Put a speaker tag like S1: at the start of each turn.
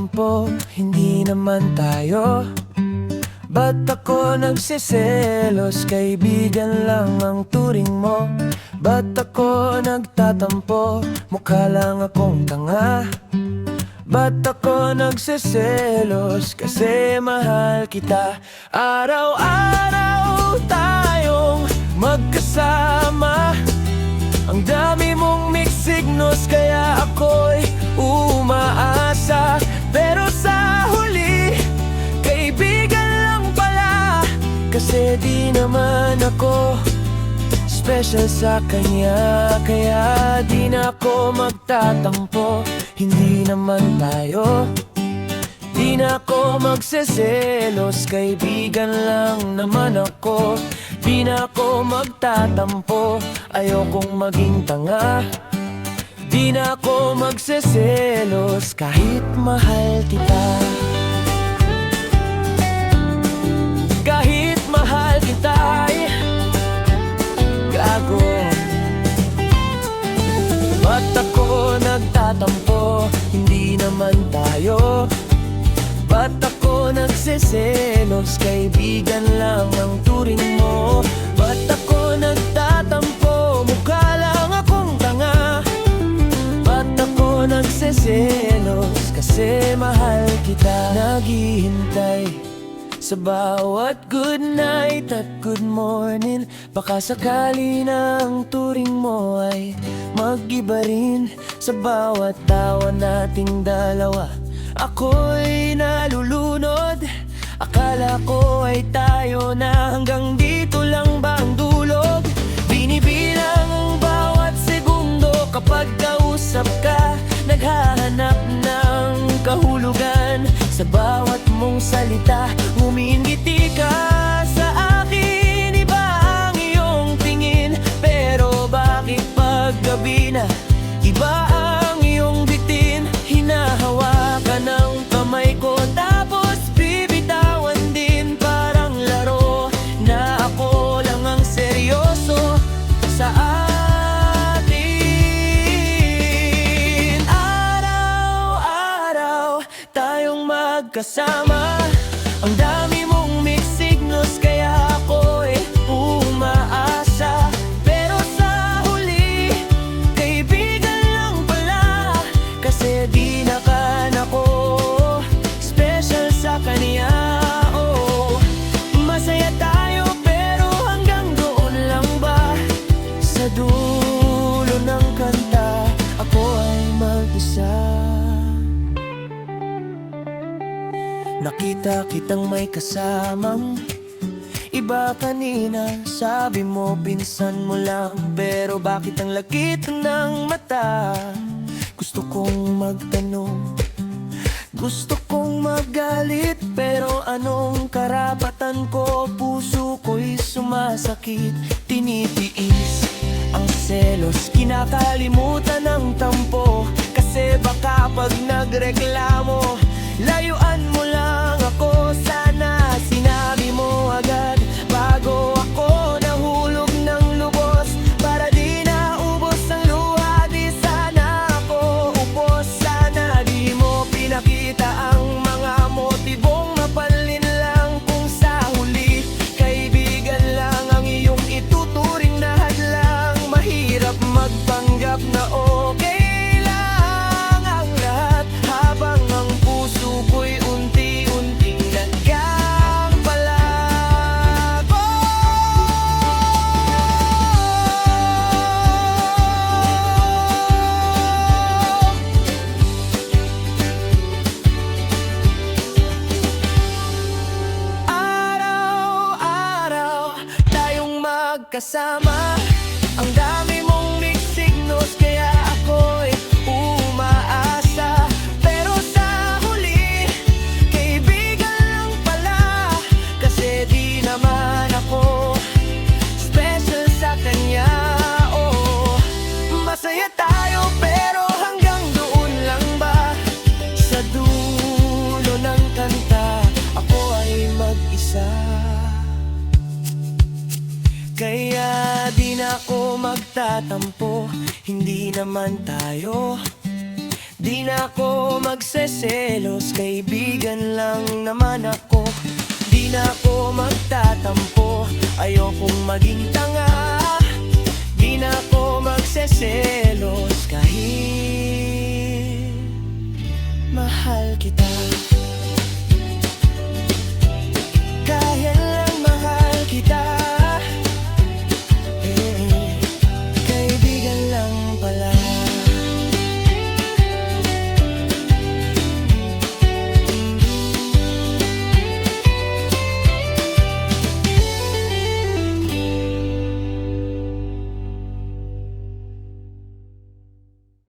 S1: magtatampo? Hindi naman tayo. Ba't ako nagsiselos? Kaibigan lang ang turing mo. Ba't ako nagtatampo? Mukha lang akong tanga. Ba't ako nagsiselos? Kasi mahal kita. Araw-araw tayong magkasama. Ang dami mong mixed signals, kaya ako'y umaasa. Pero sa huli, kaibigan lang pala. Kasi di naman ako special sa kanya. Kaya di na ako magtatampo. Hindi naman tayo. Di na ako magseselos. Kaibigan lang naman ako. Di na ako magtatampo. Ayokong maging tanga. Di na ako magseselos kahit mahal kita. Kahit mahal kita ay gago. Ba't ako nagtatampo? Hindi naman tayo. Ba't ako nagseselos? Kaibigan lang ang turing mo. Ba't ako nagtatampo? Mukha lang akong tanga. Ba't ako nagseselos? Kasi mahal kita. Naghihintay sa bawat good night at good morning. Baka sakali na ang turing mo ay mag-iba rin. Sa bawat tawa nating dalawa, ako'y nalulunod. Akala ko ay tayo na, hanggang dito lang ba ang dulog? Binibilang ang bawat segundo kapag kausap ka. Naghahanap ng kahulugan sa bawat mong salita. Ngumingiti ka sa akin, iba ang iyong tingin. Pero bakit pag gabi na, iba ang iyong bitin? Hinahawakan ng kamay ko, tapos bibitawan din. Parang laro na ako lang ang seryoso sa atin. Araw-araw tayong magkasama. Ang dami mong mixed signals, kaya ako'y umaasa. Pero sa huli, kaibigan lang pala. Kasi di nakan ako special sa kanya. Oh, masaya tayo pero hanggang doon lang ba? Sa dulo ng kanta, ako ay mag-isa. Nakita kitang may kasamang iba kanina. Sabi mo pinsan mo lang, pero bakit ang lakit ng mata? Gusto kong magtanong, gusto kong magalit, pero anong karapatan ko? Puso ko'y sumasakit, tinitiis ang selos. Kinakalimutan ng tampo, kasi baka pag nagreklamo, layuan mo lang ako. Sana sinabi mo agad bago ako nahulog ng lubos. Para di na ubos ang luha, di sana ako upos. Sana di mo pinakita ang mga motibong mapalin lang. Kung sa huli, kaibigan lang ang iyong ituturing na hadlang. Mahirap magpanggap na okay lang ang lahat, habang ang puso ko'y unti-unting nagkakabalag. Araw-araw tayong magkasama. Ang dami mong mixed signals, kaya ako'y umaasa. Pero sa huli, kaibigan lang pala. Kasi di naman ako special sa kanya. Oh, masaya tayo pero hanggang doon lang ba? Sa dulo ng kanta, ako ay mag-isa. Kaya di na ako magtatampo. Hindi naman tayo. Di na ako magseselos, kaibigan lang naman ako. Di na ako magtatampo, ayokong maging tanga. Di na ako magseselos kahit mahal kita.